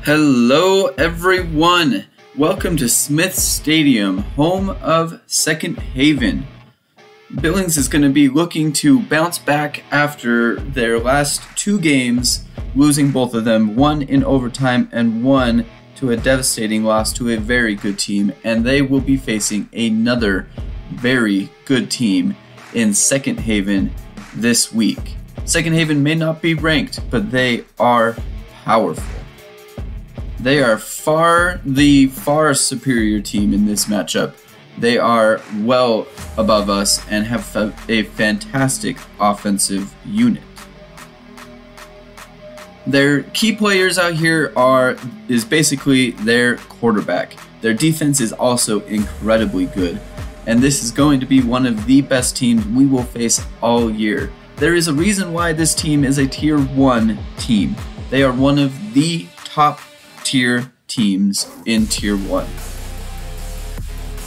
Hello everyone, welcome to Smith Stadium, home of Second Haven. Billings is going to be looking to bounce back after their last two games, losing both of them, one in overtime and one to a devastating loss to a very good team, and they will be facing another very good team in Second Haven this week. Second Haven may not be ranked, but they are powerful. They are the far superior team in this matchup. They are well above us and have a fantastic offensive unit. Their key players out here is basically their quarterback. Their defense is also incredibly good, and this is going to be one of the best teams we will face all year. There is a reason why this team is a Tier 1 team. They are one of the top tier teams in Tier 1.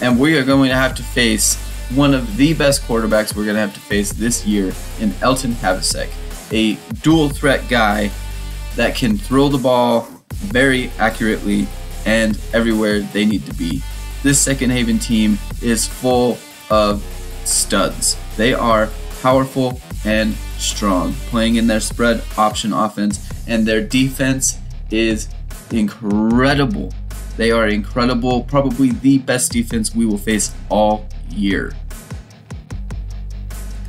And we are going to have to face one of the best quarterbacks we're going to have to face this year in Elton Havasek, a dual threat guy that can throw the ball very accurately and everywhere they need to be. This Second Haven team is full of studs. They are powerful and strong, playing in their spread option offense, and their defense is incredible. They are incredible, probably the best defense we will face all year.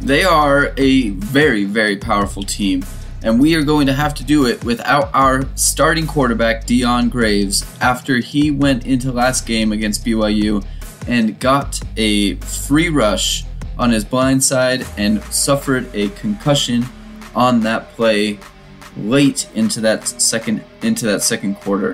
They are a very, very powerful team, and we are going to have to do it without our starting quarterback, Dion Graves, after he went into last game against BYU and got a free rush on his blind side and suffered a concussion on that play late into that second quarter,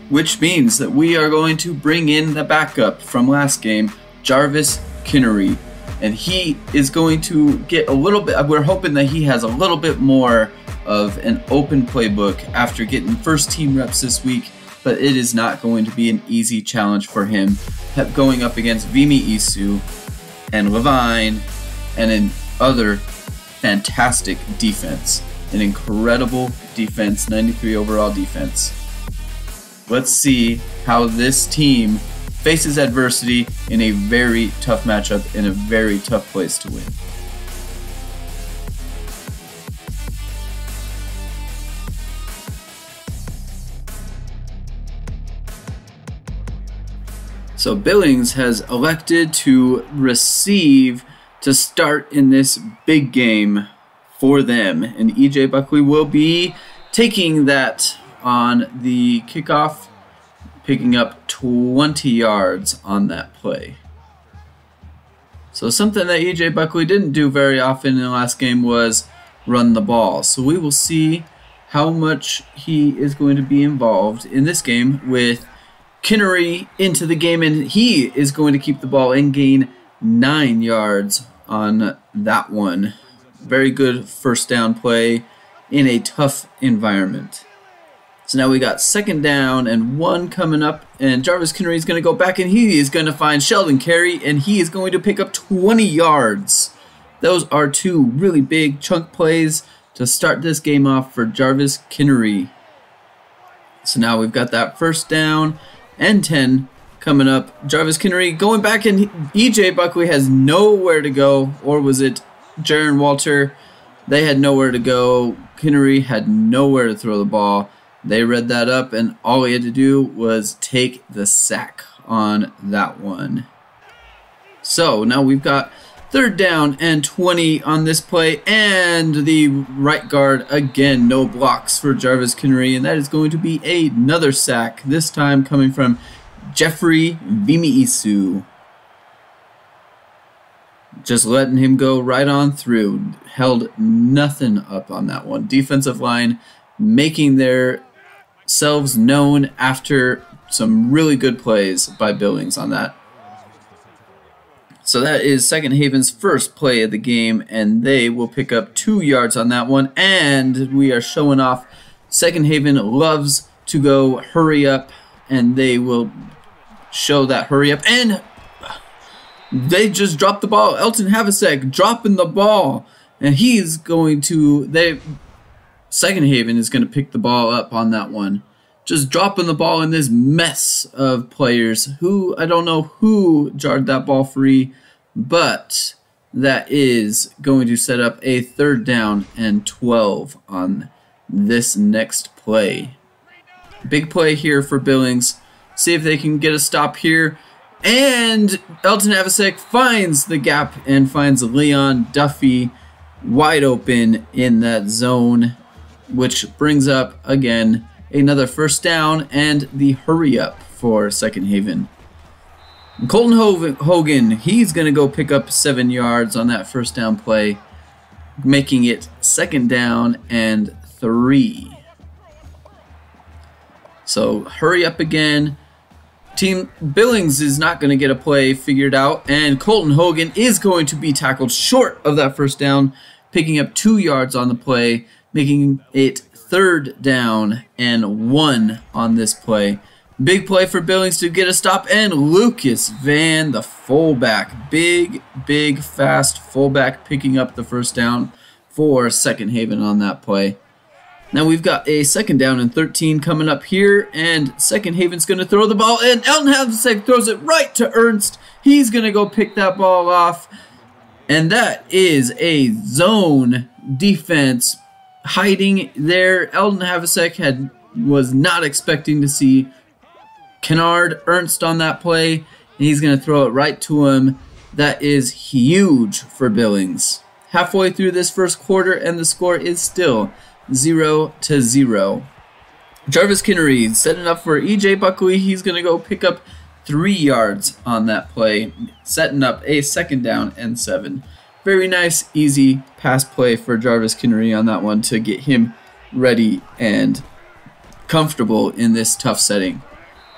which means that we are going to bring in the backup from last game, Jarvis Kinnery, and he is going to get a little bit, we're hoping that he has a little bit more of an open playbook after getting first team reps this week, but it is not going to be an easy challenge for him going up against Vimy Isu and Levine and an other fantastic defense. An incredible defense, 93 overall defense. Let's see how this team faces adversity in a very tough matchup in a very tough place to win. So Billings has elected to receive to start in this big game for them, and EJ Buckley will be taking that on the kickoff, picking up 20 yards on that play. So something that EJ Buckley didn't do very often in the last game was run the ball. So we will see how much he is going to be involved in this game with Kinnery into the game, and he is going to keep the ball and gain 9 yards on that one. Very good first down play in a tough environment. So now we got second down and one coming up, and Jarvis Kinnery is going to go back, and he is going to find Sheldon Carey, and he is going to pick up 20 yards. Those are two really big chunk plays to start this game off for Jarvis Kinnery. So now we've got that first down and 10 coming up. Jarvis Kinnery going back, and EJ Buckley has nowhere to go, or was it Jaron Walter? They had nowhere to go. Kinnery had nowhere to throw the ball. They read that up, and all he had to do was take the sack on that one. So now we've got third down and 20 on this play, and the right guard again, no blocks for Jarvis Kinnery, and that is going to be another sack, this time coming from Jeffrey Vimy Isu. Just letting him go right on through. Held nothing up on that one. Defensive line making themselves known after some really good plays by Billings on that. So that is Second Haven's first play of the game, and they will pick up 2 yards on that one. And we are showing off Second Haven loves to go hurry up, and they will show that hurry up. And they just dropped the ball. Elton Havasek dropping the ball, and he's going to Second Haven is going to pick the ball up on that one. just dropping the ball in this mess of players who I don't know who jarred that ball free, but that is going to set up a 3rd down and 12 on this next play. Big play here for Billings. See if they can get a stop here. And Elton Avasek finds the gap and finds Leon Duffy wide open in that zone, which brings up, again, another 1st down and the hurry up for Second Haven. Colton Hogan, he's going to go pick up 7 yards on that 1st down play, making it 2nd down and 3. So hurry up again. Team Billings is not going to get a play figured out, and Colton Hogan is going to be tackled short of that 1st down, picking up 2 yards on the play, making it 3rd down and 1 on this play. Big play for Billings to get a stop, and Lucas Van, the fullback, big, fast fullback, picking up the 1st down for Second Haven on that play. Now we've got a 2nd down and 13 coming up here, and Second Haven's going to throw the ball, and Elton Havasek throws it right to Ernst. He's going to go pick that ball off, and that is a zone defense hiding there. Elton Havasek was not expecting to see Kennard Ernst on that play, and he's going to throw it right to him. That is huge for Billings. Halfway through this 1st quarter, and the score is still 0-0. Jarvis Kinnery setting up for E.J. Buckley. He's going to go pick up 3 yards on that play, setting up a 2nd down and 7. Very nice, easy pass play for Jarvis Kinnery on that one to get him ready and comfortable in this tough setting.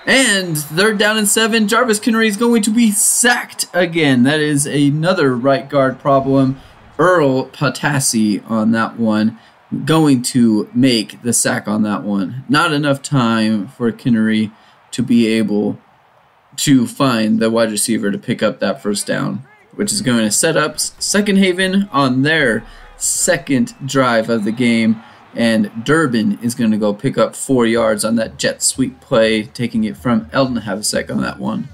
And 3rd down and 7, Jarvis Kinnery is going to be sacked again. That is another right guard problem. Earl Patassi on that one, going to make the sack on that one. Not enough time for Kinnery to be able to find the wide receiver to pick up that 1st down, which is going to set up Second Haven on their 2nd drive of the game, and Durbin is going to go pick up 4 yards on that jet sweep play, taking it from Elton Havasek on that one.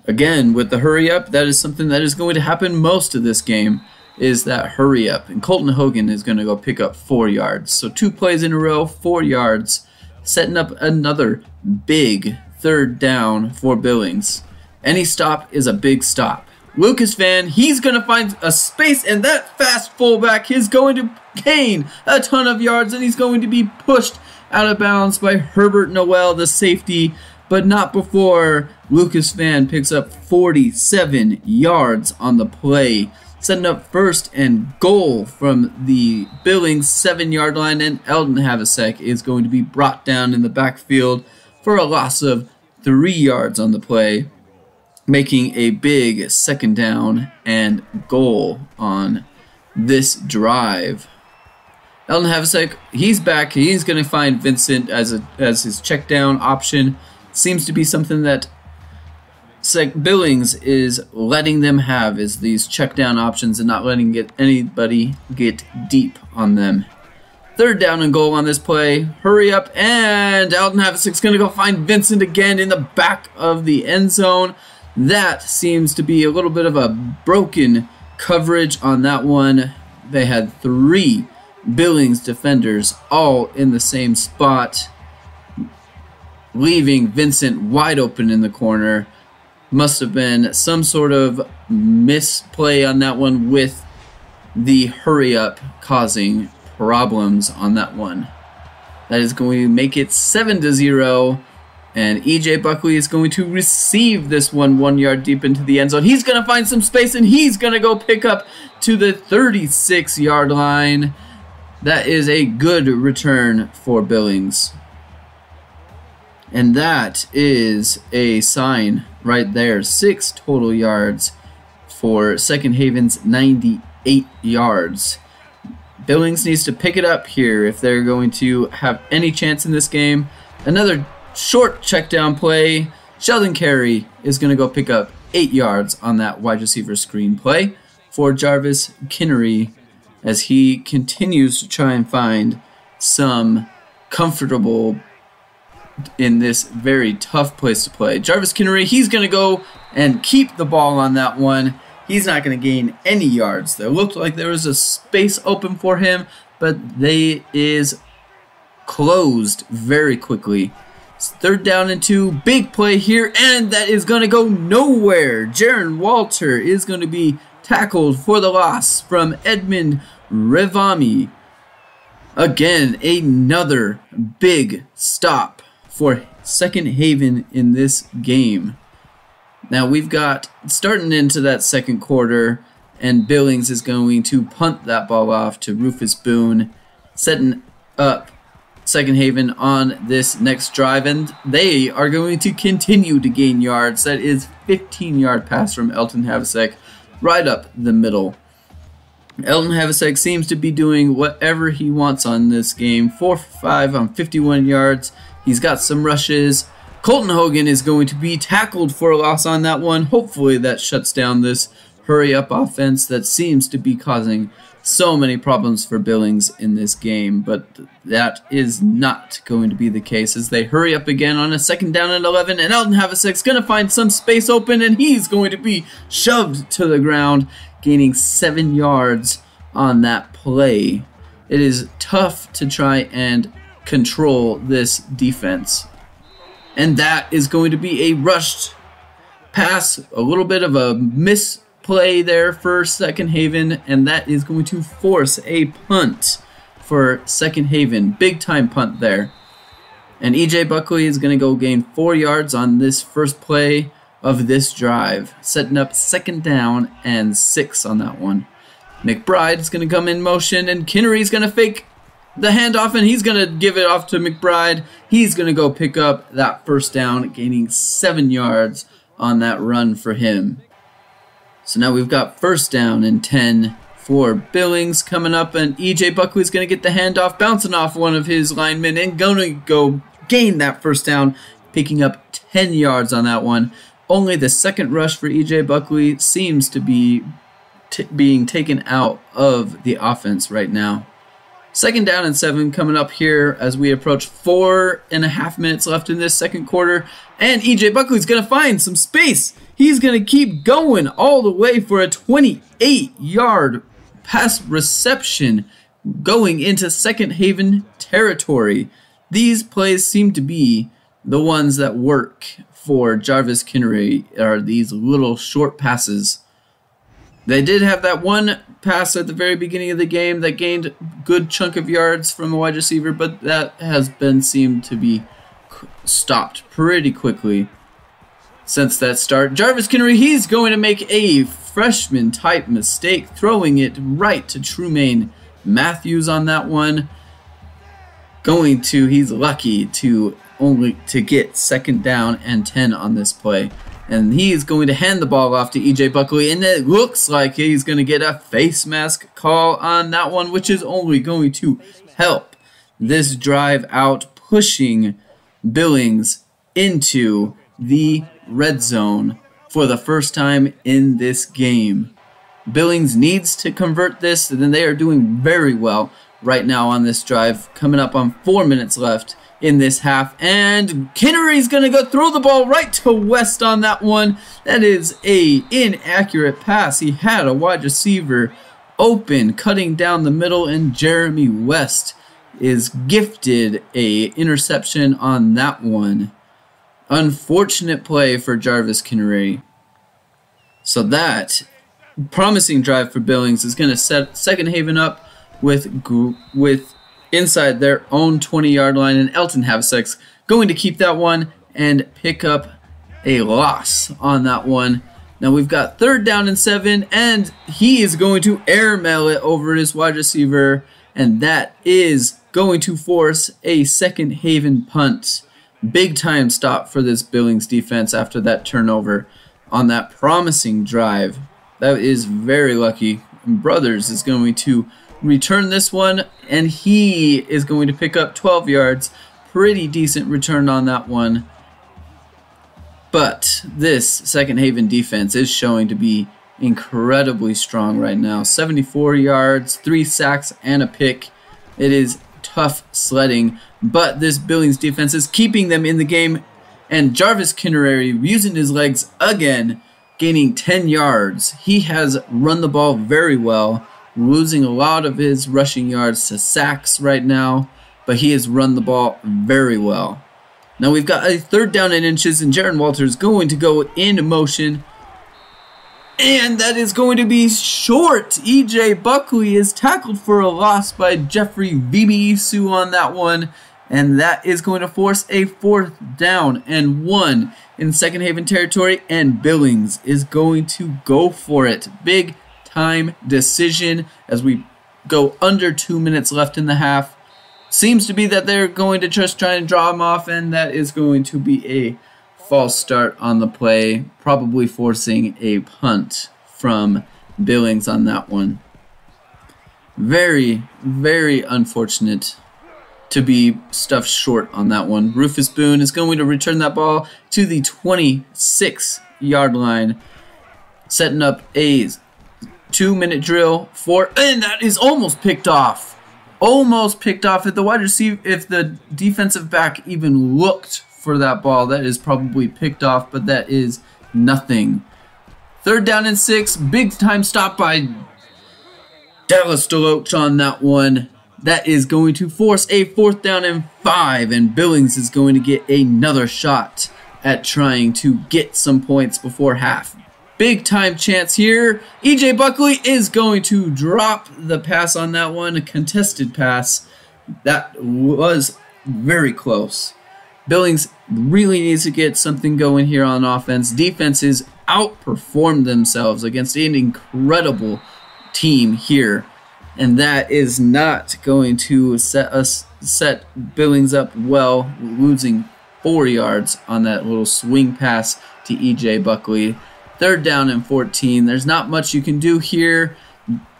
Again, with the hurry up, that is something that is going to happen most of this game, is that hurry up, and Colton Hogan is going to go pick up 4 yards. So 2 plays in a row, 4 yards, setting up another big 3rd down for Billings. Any stop is a big stop. Lucas Van, he's going to find a space, and that fast fullback is going to gain a ton of yards, and he's going to be pushed out of bounds by Herbert Noel, the safety, but not before Lucas Van picks up 47 yards on the play, setting up 1st and goal from the Billings 7-yard line, and Elton Havasek is going to be brought down in the backfield for a loss of 3 yards on the play, making a big 2nd down and goal on this drive. Elton Havasek, he's back. He's going to find Vincent as his check down option. Seems to be something that Billings is letting them have, is these check down options and not letting anybody get deep on them. 3rd down and goal on this play. Hurry up, and Elton Havasek's going to go find Vincent again in the back of the end zone. That seems to be a little bit of a broken coverage on that one. They had 3 Billings defenders all in the same spot, leaving Vincent wide open in the corner. Must have been some sort of misplay on that one, with the hurry up causing problems on that one. That is going to make it 7-0, and E.J. Buckley is going to receive this one 1 yard deep into the end zone. He's going to find some space, and he's going to go pick up to the 36-yard line. That is a good return for Billings. And that is a sign right there. 6 total yards for Second Haven's 98 yards. Billings needs to pick it up here if they're going to have any chance in this game. Another short check down play. Sheldon Carey is going to go pick up 8 yards on that wide receiver screen play for Jarvis Kinnery, as he continues to try and find some comfortable in this very tough place to play. Jarvis Kinnery, he's going to go and keep the ball on that one. He's not going to gain any yards. There looked like there was a space open for him, but they is closed very quickly. It's 3rd down and 2. Big play here, and that is going to go nowhere. Jaron Walter is going to be tackled for the loss from Edmund Revami. Again, another big stop for Second Haven in this game. Now we've got starting into that second quarter, and Billings is going to punt that ball off to Rufus Boone, setting up Second Haven on this next drive, and they are going to continue to gain yards. That is 15-yard pass from Elton Havasek right up the middle. Elton Havasek seems to be doing whatever he wants on this game. 4 for 5 on 51 yards. He's got some rushes. Colton Hogan is going to be tackled for a loss on that one. Hopefully that shuts down this hurry-up offense that seems to be causing so many problems for Billings in this game, but that is not going to be the case as they hurry up again on a 2nd down and 11, and Elton Havasek's going to find some space open, and he's going to be shoved to the ground, gaining 7 yards on that play. It is tough to try and control this defense. And that is going to be a rushed pass, a little bit of a misplay there for Second Haven, and that is going to force a punt for Second Haven. Big time punt there. And EJ Buckley is going to go gain 4 yards on this first play of this drive, setting up 2nd down and 6 on that one. McBride is going to come in motion, and Kinnery's going to fake the handoff, and he's going to give it off to McBride. He's going to go pick up that 1st down, gaining 7 yards on that run for him. So now we've got 1st down and 10 for Billings coming up, and EJ Buckley's going to get the handoff, bouncing off one of his linemen, and going to go gain that 1st down, picking up 10 yards on that one. Only the 2nd rush for EJ Buckley seems to be being taken out of the offense right now. 2nd down and 7 coming up here as we approach 4.5 minutes left in this second quarter. And EJ Buckley's going to find some space. He's going to keep going all the way for a 28-yard pass reception going into Second Haven territory. These plays seem to be the ones that work for Jarvis Kinnery, are these little short passes. They did have that one pass at the very beginning of the game that gained a good chunk of yards from a wide receiver, but that has been seemed to be stopped pretty quickly since that start. Jarvis Kinnery, he's going to make a freshman-type mistake, throwing it right to Trumaine Matthews on that one. He's lucky to get 2nd down and 10 on this play. And he's going to hand the ball off to EJ Buckley, and it looks like he's going to get a face mask call on that one, which is only going to help this drive out, pushing Billings into the red zone for the first time in this game. Billings needs to convert this, and then they are doing very well right now on this drive, coming up on 4 minutes left in this half, and Kinnery's gonna go throw the ball right to West on that one. That is a inaccurate pass. He had a wide receiver open, cutting down the middle, and Jeremy West is gifted a interception on that one. Unfortunate play for Jarvis Kinnery. So that promising drive for Billings is gonna set Second Haven up with inside their own 20-yard line, and Elton Havasek's going to keep that one and pick up a loss on that one. Now we've got 3rd down and 7, and he is going to airmail it over his wide receiver, and that is going to force a Second Haven punt. Big time stop for this Billings defense after that turnover on that promising drive. That is very lucky. Brothers is going to return this one, and he is going to pick up 12 yards. Pretty decent return on that one. But this Second Haven defense is showing to be incredibly strong right now. 74 yards, 3 sacks, and a pick. It is tough tough sledding, but this Billings defense is keeping them in the game, and Jarvis Kinnery using his legs again, gaining 10 yards. He has run the ball very well, losing a lot of his rushing yards to sacks right now, but he has run the ball very well. Now we've got a 3rd down and inches, and Jaron Walters going to go in motion. And that is going to be short. E.J. Buckley is tackled for a loss by Jeffrey Vibisu on that one. And that is going to force a 4th down and 1 in Second Haven territory. And Billings is going to go for it. Big time decision as we go under 2 minutes left in the half. Seems to be that they're going to just try and draw him off. And that is going to be a false start on the play, probably forcing a punt from Billings on that one. Very, very unfortunate to be stuffed short on that one. Rufus Boone is going to return that ball to the 26-yard line, setting up a 2-minute drill and that is almost picked off. Almost picked off. If the wide receiver, if the defensive back even looked for that ball, that is probably picked off, but that is nothing. 3rd down and 6, big time stop by Dallas DeLoach on that one. That is going to force a 4th down and 5, and Billings is going to get another shot at trying to get some points before half. Big time chance here. E.J. Buckley is going to drop the pass on that one, a contested pass. That was very close. Billings really needs to get something going here on offense. Defenses outperformed themselves against an incredible team here, and that is not going to set Billings up well, losing 4 yards on that little swing pass to E.J. Buckley. 3rd down and 14. There's not much you can do here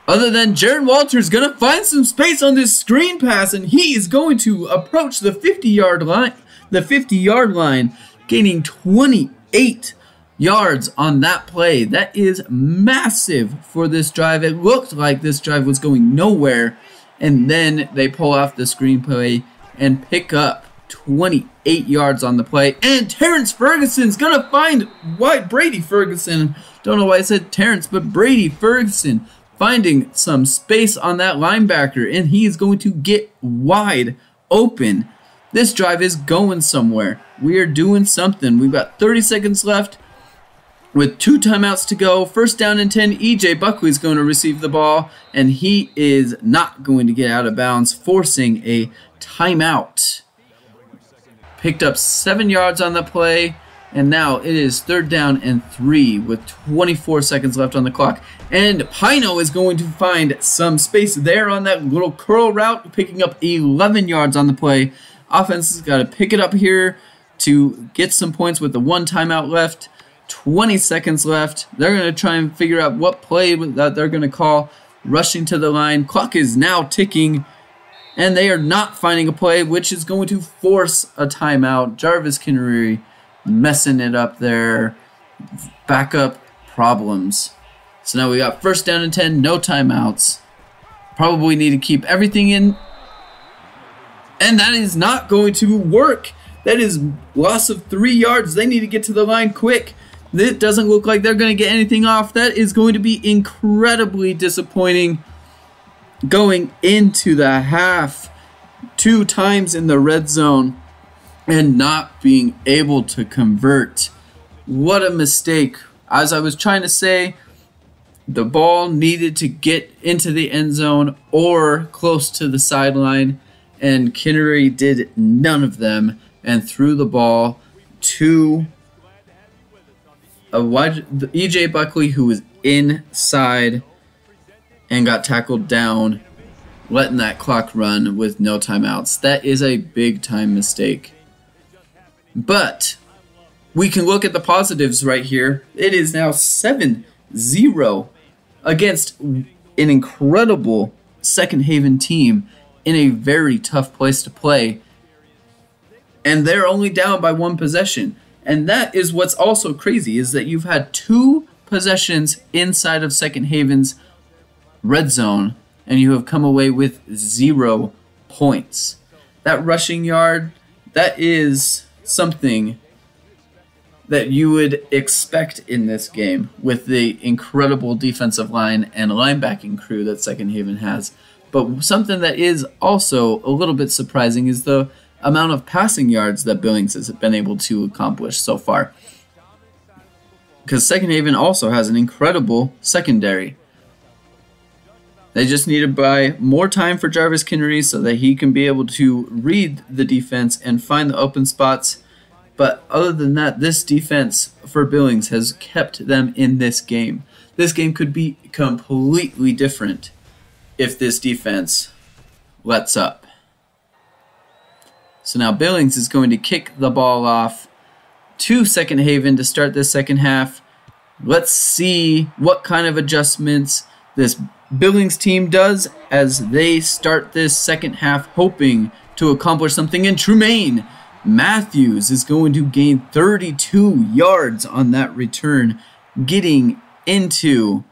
other than Jaron Walters going to find some space on this screen pass, and he is going to approach the 50-yard line. The 50-yard line, gaining 28 yards on that play. That is massive for this drive. It looked like this drive was going nowhere, and then they pull off the screenplay and pick up 28 yards on the play. And Terrence Ferguson's going to find Brady Ferguson. Don't know why I said Terrence, but Brady Ferguson finding some space on that linebacker, and he's going to get wide open. This drive is going somewhere. We are doing something. We've got 30 seconds left with 2 timeouts to go. 1st down and 10. E.J. Buckley is going to receive the ball, and he is not going to get out of bounds, forcing a timeout. Picked up 7 yards on the play, and now it is 3rd down and 3 with 24 seconds left on the clock. And Pino is going to find some space there on that little curl route, picking up 11 yards on the play. Offense has got to pick it up here to get some points with the 1 timeout left. 20 seconds left. They're going to try and figure out what play that they're going to call. Rushing to the line. Clock is now ticking, and they are not finding a play, which is going to force a timeout. Jarvis Kinnery messing it up there. Backup problems. So now we got 1st down and 10, no timeouts. Probably need to keep everything in. And that is not going to work. That is loss of 3 yards. They need to get to the line quick. It doesn't look like they're going to get anything off. That is going to be incredibly disappointing going into the half. 2 times in the red zone and not being able to convert. What a mistake. As I was trying to say, the ball needed to get into the end zone or close to the sideline, and Kinnery did none of them and threw the ball to E.J. Buckley, who was inside and got tackled down, letting that clock run with no timeouts. That is a big time mistake. But we can look at the positives right here. It is now 7-0 against an incredible Second Haven team in a very tough place to play. And they're only down by 1 possession. And that is what's also crazy, is that you've had 2 possessions inside of Second Haven's red zone, and you have come away with 0 points. That rushing yard, that is something that you would expect in this game with the incredible defensive line and linebacking crew that Second Haven has. But something that is also a little bit surprising is the amount of passing yards that Billings has been able to accomplish so far. Because Second Haven also has an incredible secondary. They just need to buy more time for Jarvis Kinnery so that he can be able to read the defense and find the open spots. But other than that, this defense for Billings has kept them in this game. This game could be completely different if this defense lets up. So now Billings is going to kick the ball off to Second Haven to start this second half. Let's see what kind of adjustments this Billings team does as they start this second half, hoping to accomplish something. And Trumaine Matthews is going to gain 32 yards on that return, getting into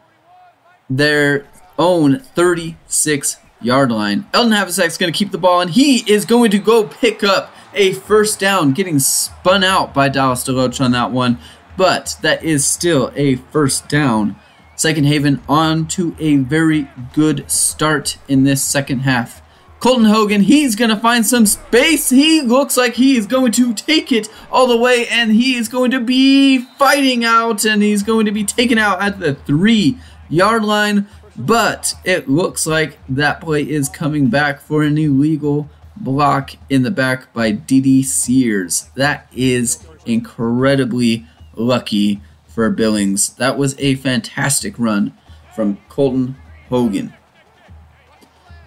their own 36-yard line. Eldon Havisak's going to keep the ball, and he is going to go pick up a first down, getting spun out by Dallas DeLoach on that one, but that is still a first down. Second Haven on to a very good start in this second half. Colton Hogan, he's going to find some space. He looks like he is going to take it all the way, and he is going to be fighting out, and he's going to be taken out at the 3-yard line. But it looks like that play is coming back for an illegal block in the back by D.D. Sears. That is incredibly lucky for Billings. That was a fantastic run from Colton Hogan.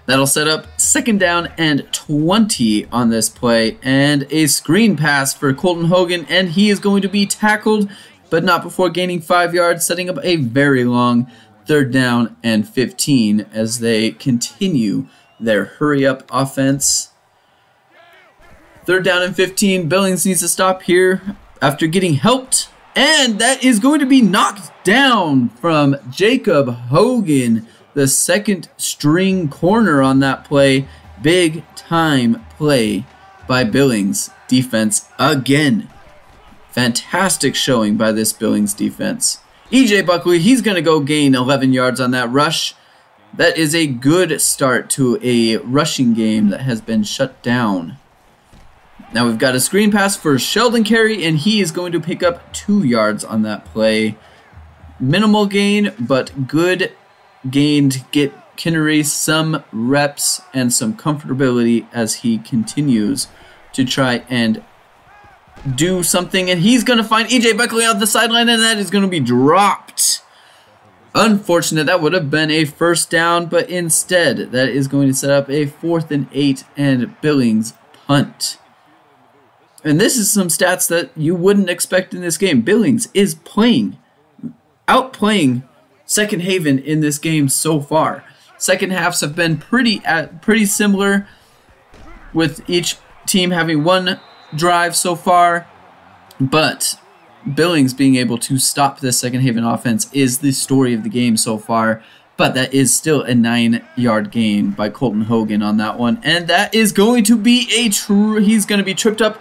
That'll set up second down and 20 on this play, and a screen pass for Colton Hogan, and he is going to be tackled, but not before gaining 5 yards, setting up a very long third down and 15 as they continue their hurry-up offense. Third down and 15. Billings needs to stop here after getting helped, and that is going to be knocked down from Jacob Hogan, the second string corner on that play. Big time play by Billings defense again. Fantastic showing by this Billings defense. EJ Buckley, he's going to go gain 11 yards on that rush. That is a good start to a rushing game that has been shut down. Now we've got a screen pass for Sheldon Carey, and he is going to pick up 2 yards on that play. Minimal gain, but good gain to get Kinnery some reps and some comfortability as he continues to try and do something, and he's going to find EJ Buckley on the sideline, and that is going to be dropped. Unfortunate, that would have been a first down, but instead that is going to set up a 4th and 8 and Billings punt. And this is some stats that you wouldn't expect in this game. Billings is outplaying Second Haven in this game so far. Second halves have been pretty similar, with each team having one drive so far, but Billings being able to stop this Second Haven offense is the story of the game so far. But that is still a 9-yard gain by Colton Hogan on that one, and that is going to be he's going to be tripped up.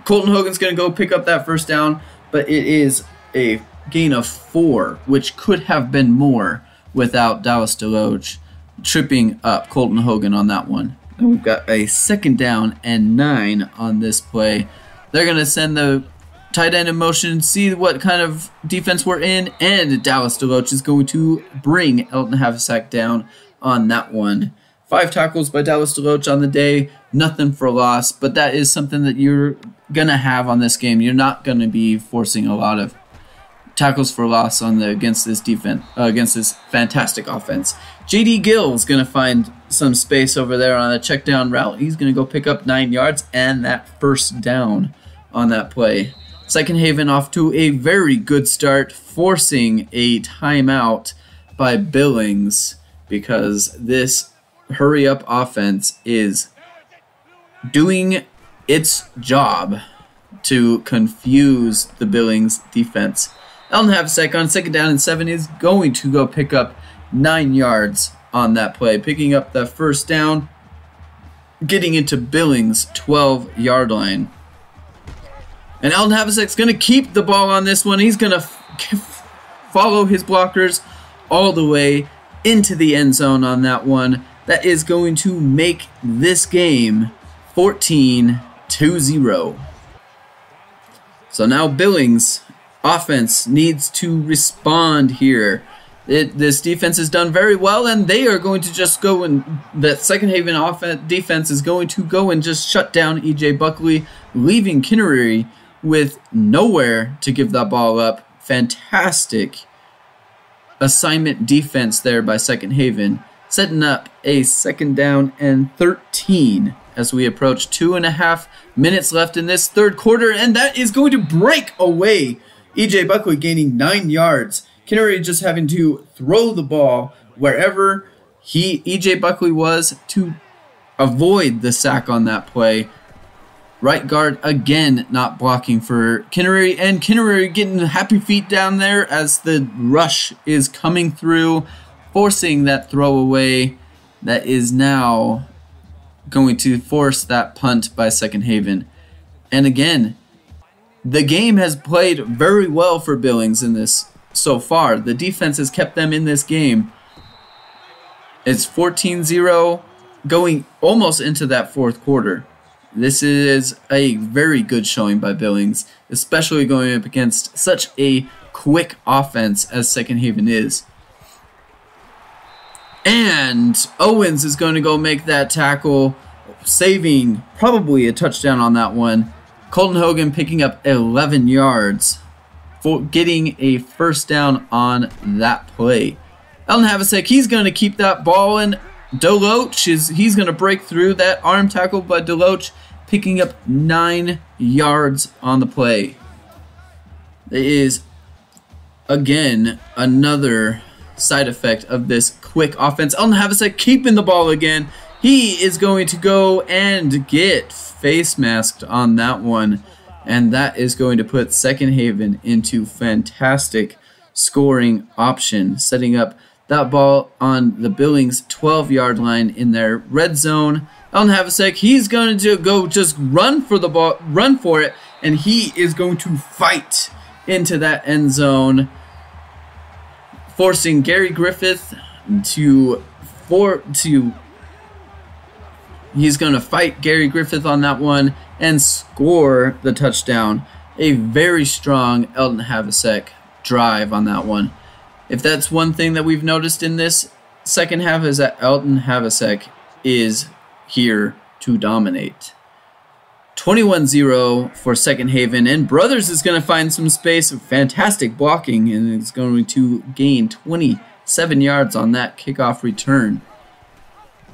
Colton Hogan's going to go pick up that first down, but it is a gain of 4, which could have been more without Dallas DeLoach tripping up Colton Hogan on that one. And we've got a second down and 9 on this play. They're going to send the tight end in motion, see what kind of defense we're in, and Dallas DeLoach is going to bring Eldon Havisak down on that one. 5 tackles by Dallas DeLoach on the day, nothing for loss, but that is something that you're going to have on this game. You're not going to be forcing a lot of tackles for loss on against this defense, against this fantastic offense. J.D. Gill is going to find some space over there on a check down route. He's going to go pick up 9 yards and that first down on that play. Second Haven off to a very good start, forcing a timeout by Billings because this hurry-up offense is doing its job to confuse the Billings defense. Eldon Havisak on second down and 7 is going to go pick up 9 yards on that play, picking up the first down. getting into Billings' 12-yard line. And Eldon Havasek's going to keep the ball on this one. He's going to follow his blockers all the way into the end zone on that one. That is going to make this game 14-0. So now Billings offense needs to respond here. This defense has done very well, and they are going to just go and that Second Haven defense is going to go and just shut down E.J. Buckley, leaving Kinnery with nowhere to give that ball up. Fantastic assignment defense there by Second Haven, setting up a 2nd down and 13 as we approach 2.5 minutes left in this third quarter, and that is going to break away. E.J. Buckley gaining 9 yards. Kinnery just having to throw the ball wherever E.J. Buckley was to avoid the sack on that play. Right guard again not blocking for Kinnery, and Kinnery getting happy feet down there as the rush is coming through, forcing that throwaway that is now going to force that punt by Second Haven. And again, the game has played very well for Billings in this so far. The defense has kept them in this game. It's 14-0 going almost into that fourth quarter. This is a very good showing by Billings, especially going up against such a quick offense as Second Haven is. And Owens is going to go make that tackle, saving probably a touchdown on that one. Colton Hogan picking up 11 yards for getting a 1st down on that play. Eldon Havasek, he's going to keep that ball, and he's going to break through that arm tackle by Deloach, picking up 9 yards on the play. It is, again, another side effect of this quick offense. Eldon Havasek keeping the ball again. He is going to go and get face masked on that one, and that is going to put Second Haven into fantastic scoring option, setting up that ball on the Billings 12-yard line in their red zone. Eldon Havasek, he's going to go just run for the ball, run for it, and he is going to fight into that end zone, forcing Gary Griffith he's going to fight Gary Griffith on that one and score the touchdown. A very strong Eldon Havasek drive on that one. If that's one thing that we've noticed in this second half, is that Eldon Havasek is here to dominate. 21-0 for Second Haven, and Brothers is going to find some space. Fantastic blocking, and is going to gain 27 yards on that kickoff return.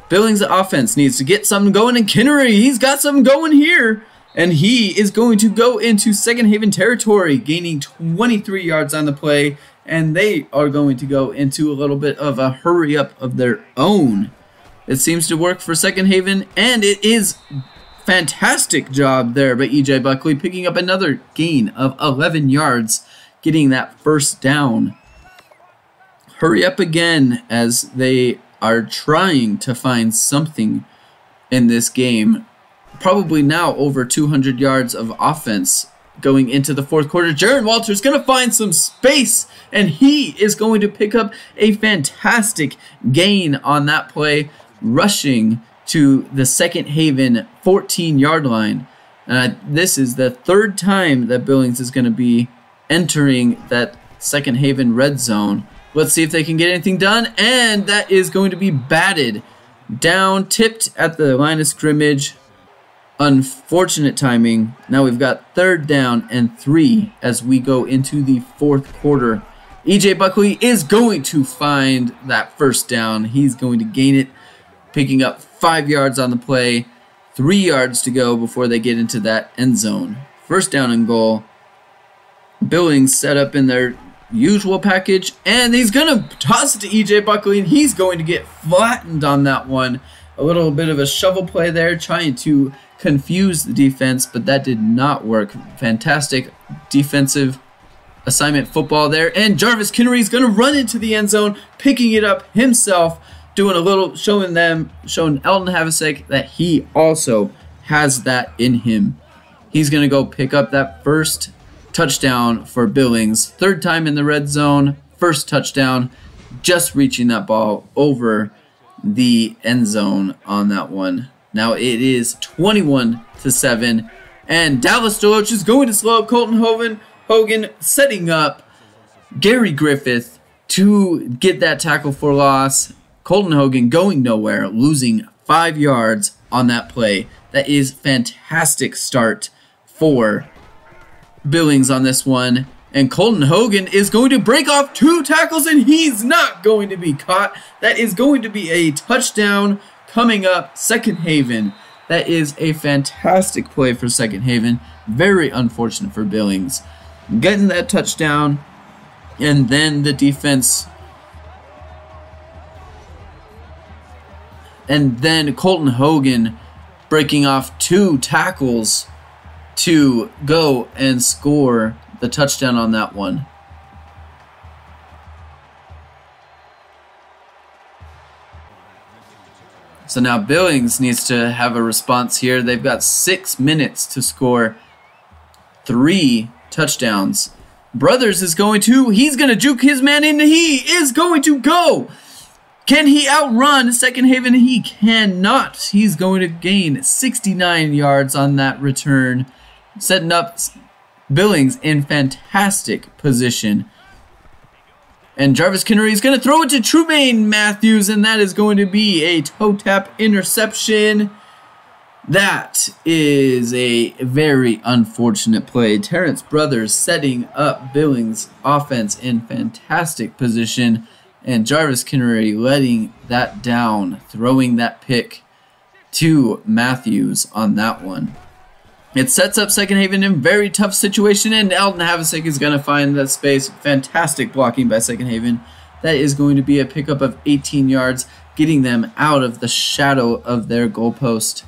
Billings' offense needs to get something going, and Kinnery, he's got something going here, and he is going to go into Second Haven territory, gaining 23 yards on the play, and they are going to go into a little bit of a hurry up of their own. It seems to work for Second Haven, and it is fantastic job there by E.J. Buckley, picking up another gain of 11 yards, getting that 1st down. Hurry up again as they are trying to find something in this game. Probably now over 200 yards of offense going into the fourth quarter. Jaron Walters going to find some space, and he is going to pick up a fantastic gain on that play, rushing to the Second Haven 14-yard line. This is the 3rd time that Billings is going to be entering that Second Haven red zone. Let's see if they can get anything done, and that is going to be batted down, tipped at the line of scrimmage. Unfortunate timing. Now we've got 3rd down and 3 as we go into the fourth quarter. E.J. Buckley is going to find that 1st down. He's going to gain it, picking up 5 yards on the play, 3 yards to go before they get into that end zone. 1st down and goal. Billings set up in their usual package, and he's going to toss it to E.J. Buckley, and he's going to get flattened on that one. A little bit of a shovel play there, trying to confuse the defense, but that did not work. Fantastic defensive assignment football there, and Jarvis Kinnery is going to run into the end zone, picking it up himself doing a little, showing Eldon Havasek that he also has that in him. He's going to go pick up that first touchdown for Billings. Third time in the red zone, first touchdown, just reaching that ball over the end zone on that one. Now it is 21-7, and Dallas Deloach is going to slow up Colton Hogan, setting up Gary Griffith to get that tackle for loss. Colton Hogan going nowhere, losing 5 yards on that play. That is fantastic start for Billings on this one. And Colton Hogan is going to break off 2 tackles, and he's not going to be caught. That is going to be a touchdown coming up. Second Haven. That is a fantastic play for Second Haven. Very unfortunate for Billings. Getting that touchdown, and then the defense. And then Colton Hogan breaking off 2 tackles to go and score the touchdown on that one. So now Billings needs to have a response here. They've got 6 minutes to score 3 touchdowns. Brothers is going to, he's going to juke his man in. He is going to go. Can he outrun Second Haven? He cannot. He's going to gain 69 yards on that return, setting up Billings in fantastic position. And Jarvis Kinnery is going to throw it to Trumaine Matthews, and that is going to be a toe tap interception. That is a very unfortunate play. Terrence Brothers setting up Billings offense in fantastic position, and Jarvis Kinnery letting that down, throwing that pick to Matthews on that one. It sets up Second Haven in a very tough situation, and Eldon Havasek is going to find that space. Fantastic blocking by Second Haven. That is going to be a pickup of 18 yards, getting them out of the shadow of their goalpost.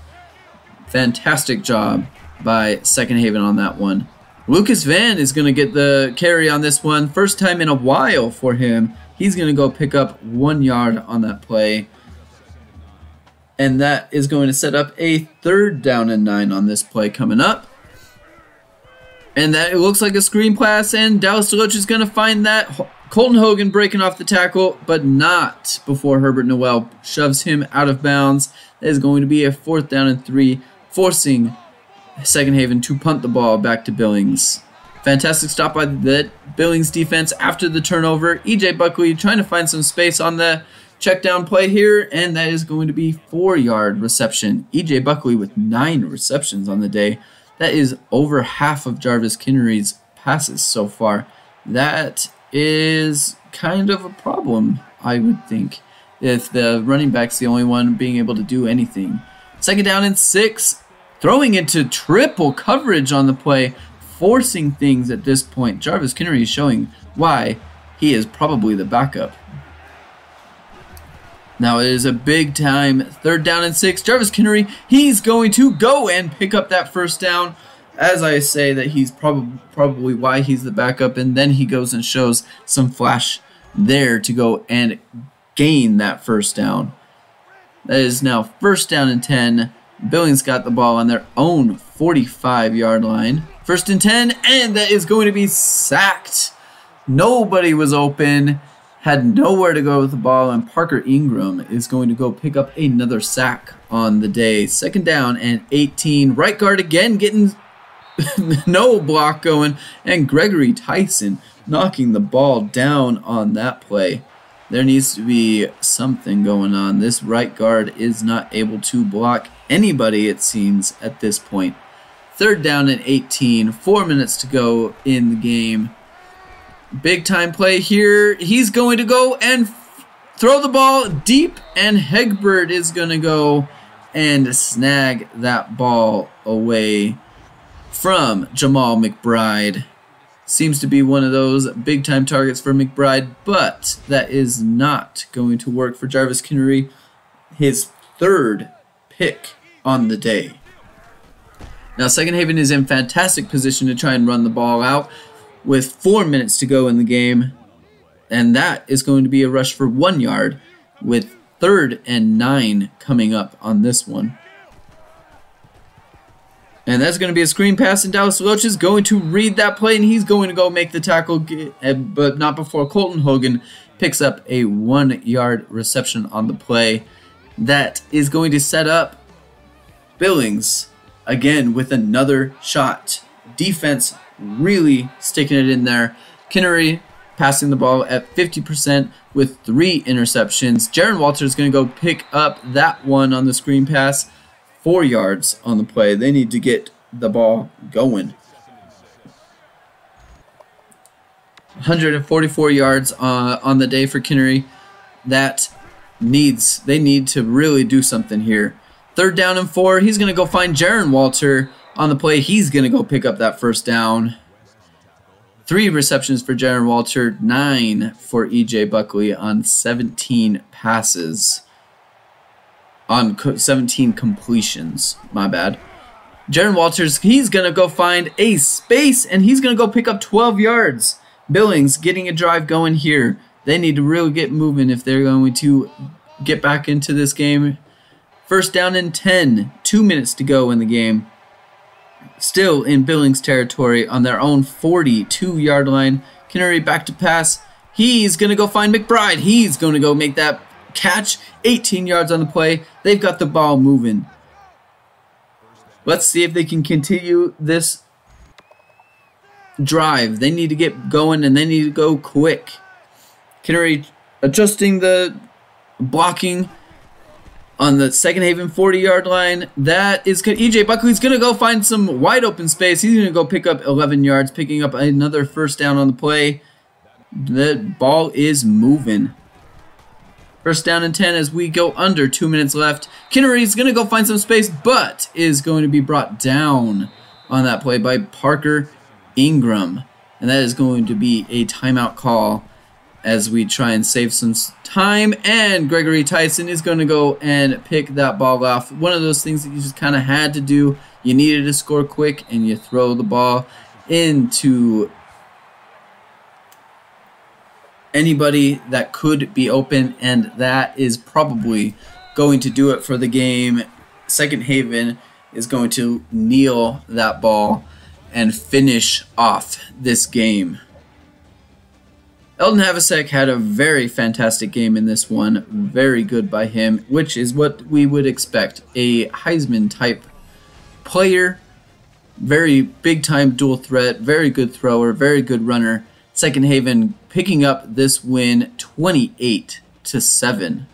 Fantastic job by Second Haven on that one. Lucas Van is going to get the carry on this one. First time in a while for him. He's going to go pick up 1 yard on that play. And that is going to set up a 3rd down and 9 on this play coming up. And that it looks like a screen pass, and Dallas Deloach is going to find that. Colton Hogan breaking off the tackle, but not before Herbert Noel shoves him out of bounds. That is going to be a 4th down and 3, forcing Second Haven to punt the ball back to Billings. Fantastic stop by the Billings defense after the turnover. E.J. Buckley trying to find some space on the check down play here, and that is going to be 4-yard reception. E.J. Buckley with 9 receptions on the day. That is over half of Jarvis Kinnery's passes so far. That is kind of a problem, I would think, if the running back's the only one being able to do anything. 2nd down and 6, throwing into triple coverage on the play, forcing things at this point. Jarvis Kinnery is showing why he is probably the backup. Now it is a big time 3rd down and 6. Jarvis Kinnery, he's going to go and pick up that 1st down. As I say that he's probably why he's the backup, and then he goes and shows some flash there to go and gain that 1st down. That is now 1st down and 10. Billings got the ball on their own 45-yard line. 1st and 10, and that is going to be sacked. Nobody was open. Had nowhere to go with the ball, and Parker Ingram is going to go pick up another sack on the day. 2nd down and 18. Right guard again getting no block going, and Gregory Tyson knocking the ball down on that play. There needs to be something going on. This right guard is not able to block anybody, it seems, at this point. 3rd down and 18. 4 minutes to go in the game. Big time play here. He's going to go and throw the ball deep, and Hegbert is going to go and snag that ball away from Jamal McBride. Seems to be one of those big time targets for McBride, but that is not going to work for Jarvis Kinnery. His 3rd pick on the day. Now Second Haven is in fantastic position to try and run the ball out with 4 minutes to go in the game, and that is going to be a rush for 1 yard with 3rd and 9 coming up on this one. And that's going to be a screen pass, and Dallas Loach is going to read that play, and he's going to go make the tackle, but not before Colton Hogan picks up a 1-yard reception on the play. That is going to set up Billings again with another shot. Defense really sticking it in there. Kinnery passing the ball at 50% with 3 interceptions. Jaron Walters is going to go pick up that one on the screen pass. 4 yards on the play. They need to get the ball going. 144 yards on the day for Kinnery. They need to really do something here. 3rd down and 4. He's going to go find Jaron Walter on the play. He's going to go pick up that 1st down. 3 receptions for Jaron Walter, 9 for EJ Buckley on 17 passes. On 17 completions, my bad. Jaron Walters, he's going to go find a space, and he's going to go pick up 12 yards. Billings getting a drive going here. They need to really get moving if they're going to get back into this game. 1st down and 10, 2 minutes to go in the game. Still in Billings territory on their own 42-yard line. Kinnery back to pass. He's going to go find McBride. He's going to go make that catch. 18 yards on the play. They've got the ball moving. Let's see if they can continue this drive. They need to get going, and they need to go quick. Kinnery adjusting the blocking on the Second Haven 40-yard line. That is good. EJ Buckley's going to go find some wide open space. He's going to go pick up 11 yards, picking up another 1st down on the play. The ball is moving. 1st down and 10 as we go under 2 minutes left. Kinnery's going to go find some space, but is going to be brought down on that play by Parker Ingram. And that is going to be a timeout call as we try and save some time. And Gregory Tyson is going to go and pick that ball off. One of those things that you just kind of had to do. You needed to score quick, and you throw the ball into anybody that could be open, and that is probably going to do it for the game. Second Haven is going to kneel that ball and finish off this game. Eldon Havasek had a very fantastic game in this one. Very good by him, which is what we would expect. A Heisman type player, very big time dual threat, very good thrower, very good runner. Second Haven picking up this win 28-7.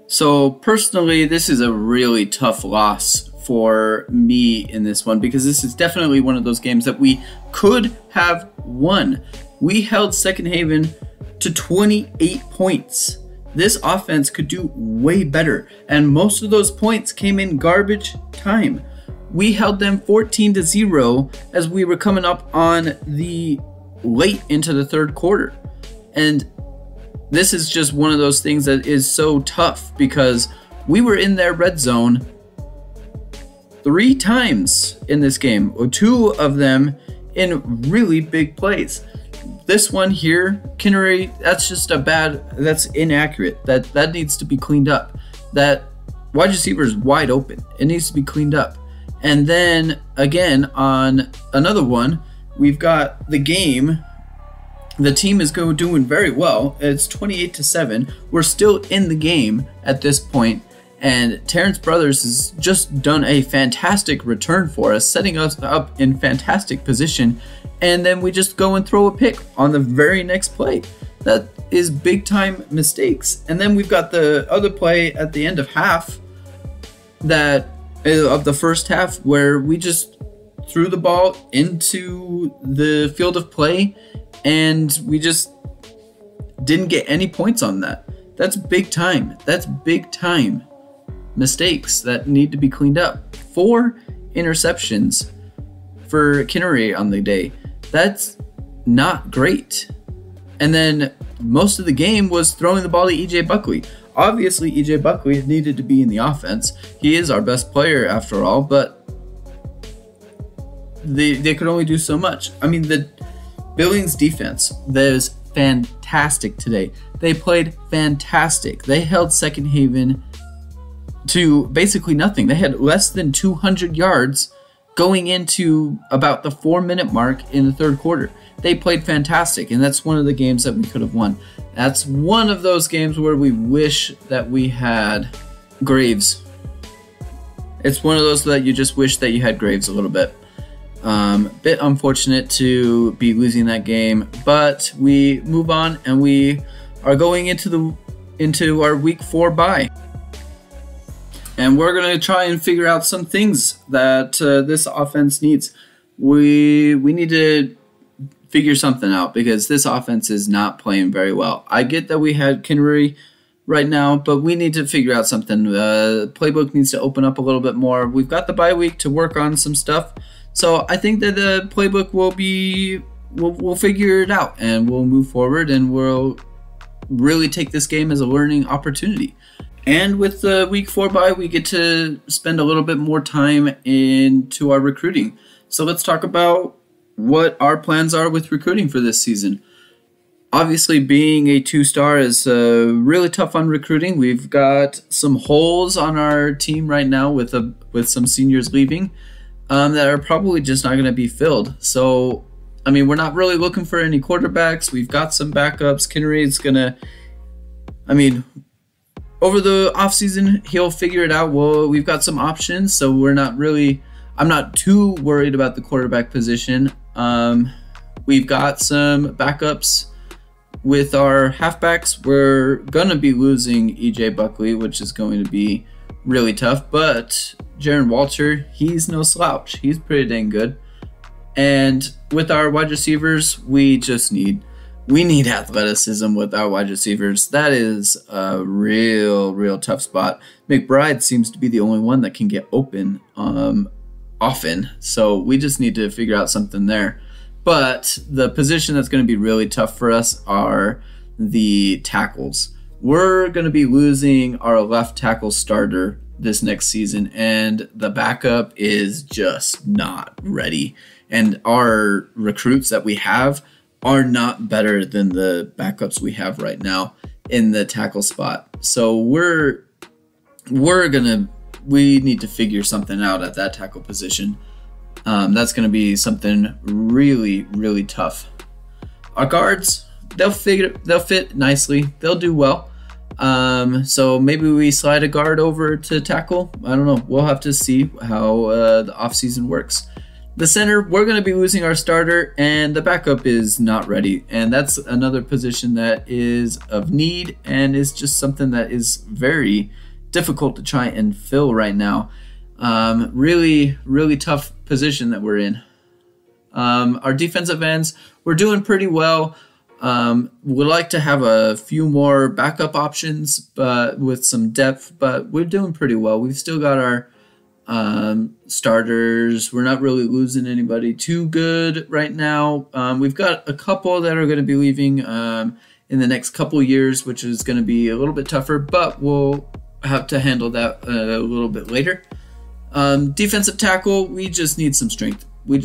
So personally, this is a really tough loss for me in this one, because this is definitely one of those games that we could have won. We held Second Haven to 28 points. This offense could do way better, and most of those points came in garbage time. We held them 14-0 as we were coming up on the late into the 3rd quarter. And this is just one of those things that is so tough, because we were in their red zone 3 times in this game, or 2 of them in really big plays. This one here, Kinnery, that's inaccurate. That needs to be cleaned up. That wide receiver is wide open. It needs to be cleaned up. And then again on another one, we've got the game. The team is doing very well. It's 28-7. We're still in the game at this point, and Terrence Brothers has just done a fantastic return for us, setting us up in fantastic position, and then we just go and throw a pick on the very next play. That is big time mistakes. And then we've got the other play at the end of the first half, where we just threw the ball into the field of play, and we just didn't get any points on that. That's big time. That's big time mistakes that need to be cleaned up. 4 interceptions for Kinnery on the day. That's not great. And then most of the game was throwing the ball to EJ Buckley. Obviously, EJ Buckley needed to be in the offense. He is our best player after all, but they could only do so much. I mean, Billings defense, that is fantastic today. They played fantastic. They held Second Haven to basically nothing. They had less than 200 yards going into about the 4-minute mark in the third quarter. They played fantastic, and that's one of the games that we could have won. That's one of those games where we wish that we had Graves. It's one of those that you just wish that you had Graves a little bit. Bit unfortunate to be losing that game, but we move on and we are going into our week 4 bye. And we're going to try and figure out some things that this offense needs. We need to figure something out because this offense is not playing very well. I get that we had Kinnery right now, but we need to figure out something. Playbook needs to open up a little bit more. We've got the bye week to work on some stuff. So I think that the playbook we'll figure it out and we'll move forward and we'll really take this game as a learning opportunity. And with the week 4 bye, we get to spend a little bit more time into our recruiting. So let's talk about what our plans are with recruiting for this season. Obviously, being a 2-star is really tough on recruiting. We've got some holes on our team right now with some seniors leaving that are probably just not going to be filled. So, I mean, we're not really looking for any quarterbacks. We've got some backups. Kinnery's going to, over the offseason, he'll figure it out. Well, we've got some options, so I'm not too worried about the quarterback position. We've got some backups with our halfbacks. We're going to be losing E.J. Buckley, which is going to be really tough, but Jaron Walter, he's no slouch. He's pretty dang good. And with our wide receivers, we need athleticism with our wide receivers. That is a real tough spot. McBride seems to be the only one that can get open often, so we just need to figure out something there. But the position that's going to be really tough for us are the tackles. We're going to be losing our left tackle starter this next season, and the backup is just not ready. And our recruits that we have are not better than the backups we have right now in the tackle spot. So we need to figure something out at that tackle position. That's going to be something really tough. Our guards, they'll fit nicely. They'll do well. So maybe we slide a guard over to tackle. I don't know. We'll have to see how the offseason works. The center, we're going to be losing our starter, and the backup is not ready. And that's another position that is of need and is just something that is very difficult to try and fill right now. Really tough position that we're in. Our defensive ends, we're doing pretty well. We'd like to have a few more backup options, but with some depth, but we're doing pretty well. We've still got our starters. We're not really losing anybody too good right now. We've got a couple that are going to be leaving in the next couple years, which is going to be a little bit tougher, but we'll have to handle that a little bit later. Defensive tackle, we just need some strength. We've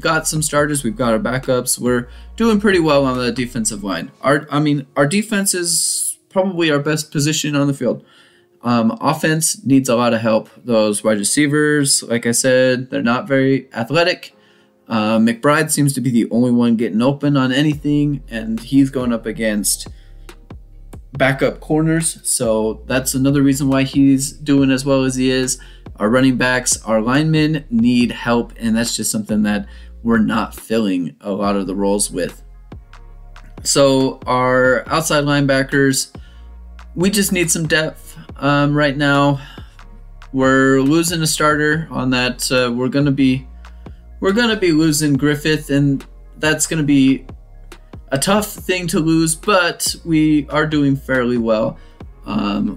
got some starters. We've got our backups. We're doing pretty well on the defensive line. Our defense is probably our best position on the field. Offense needs a lot of help. Those wide receivers, like I said, they're not very athletic. McBride seems to be the only one getting open on anything, and he's going up against backup corners, so that's another reason why he's doing as well as he is. Our running backs, our linemen need help, and that's just something that we're not filling a lot of the roles with. So our outside linebackers, we just need some depth right now. We're losing a starter on that. We're gonna be losing Griffith, and that's gonna be a tough thing to lose, but we are doing fairly well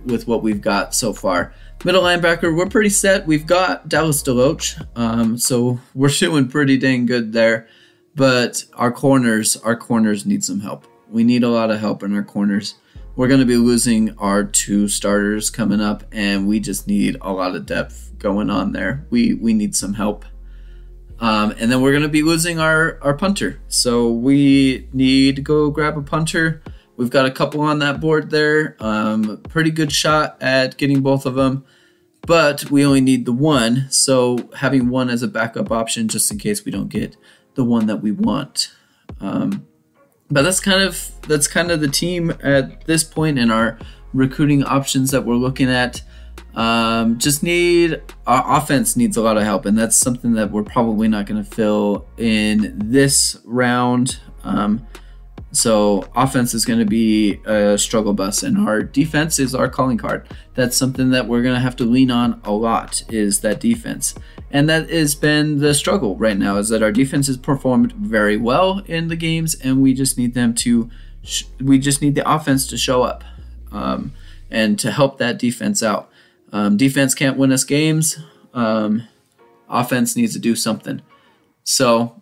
with what we've got so far. Middle linebacker, we're pretty set. We've got Dallas DeLoach, so we're doing pretty dang good there. But our corners need some help. We need a lot of help in our corners. We're going to be losing our 2 starters coming up, and we just need a lot of depth going on there. We need some help. And then we're going to be losing our punter. So we need to go grab a punter. We've got a couple on that board there. Pretty good shot at getting both of them. But we only need the one. So having one as a backup option just in case we don't get the one that we want. But that's kind of the team at this point in our recruiting options that we're looking at. Our offense needs a lot of help, and that's something that we're probably not going to fill in this round. So offense is going to be a struggle bus, and our defense is our calling card. That's something that we're going to have to lean on a lot, is that defense. And that has been the struggle right now, is that our defense has performed very well in the games, and we just need them to, we just need the offense to show up and to help that defense out. Defense can't win us games. Offense needs to do something. So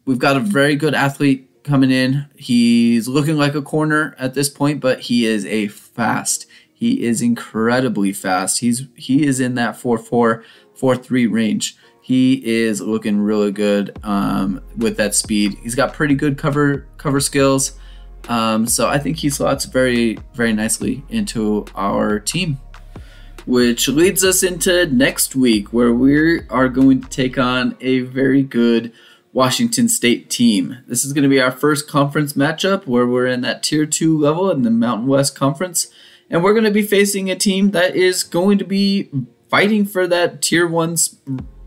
we've got a very good athlete coming in. He's looking like a corner at this point, but he is he is incredibly fast. He is in that 4.4, 4.3 range. He is looking really good with that speed. He's got pretty good cover skills. So I think he slots very, very nicely into our team. Which leads us into next week, where we are going to take on a very good Washington State team. This is going to be our first conference matchup, where we're in that Tier 2 level in the Mountain West Conference. And we're going to be facing a team that is going to be fighting for that Tier 1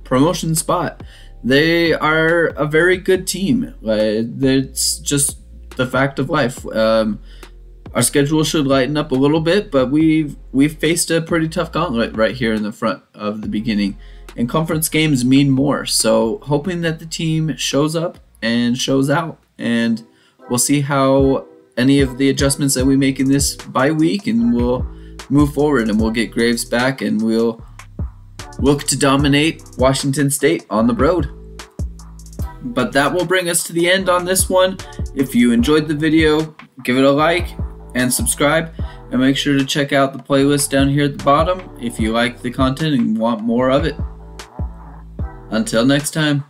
promotion spot. They are a very good team. It's just the fact of life. Our schedule should lighten up a little bit, but we've faced a pretty tough gauntlet right here in the front of the beginning. And conference games mean more. So hoping that the team shows up and shows out. And we'll see how any of the adjustments that we make in this bye week, and we'll move forward, and we'll get Graves back, and we'll look to dominate Washington State on the road. But that will bring us to the end on this one. If you enjoyed the video, give it a like and subscribe, and make sure to check out the playlist down here at the bottom if you like the content and want more of it. Until next time.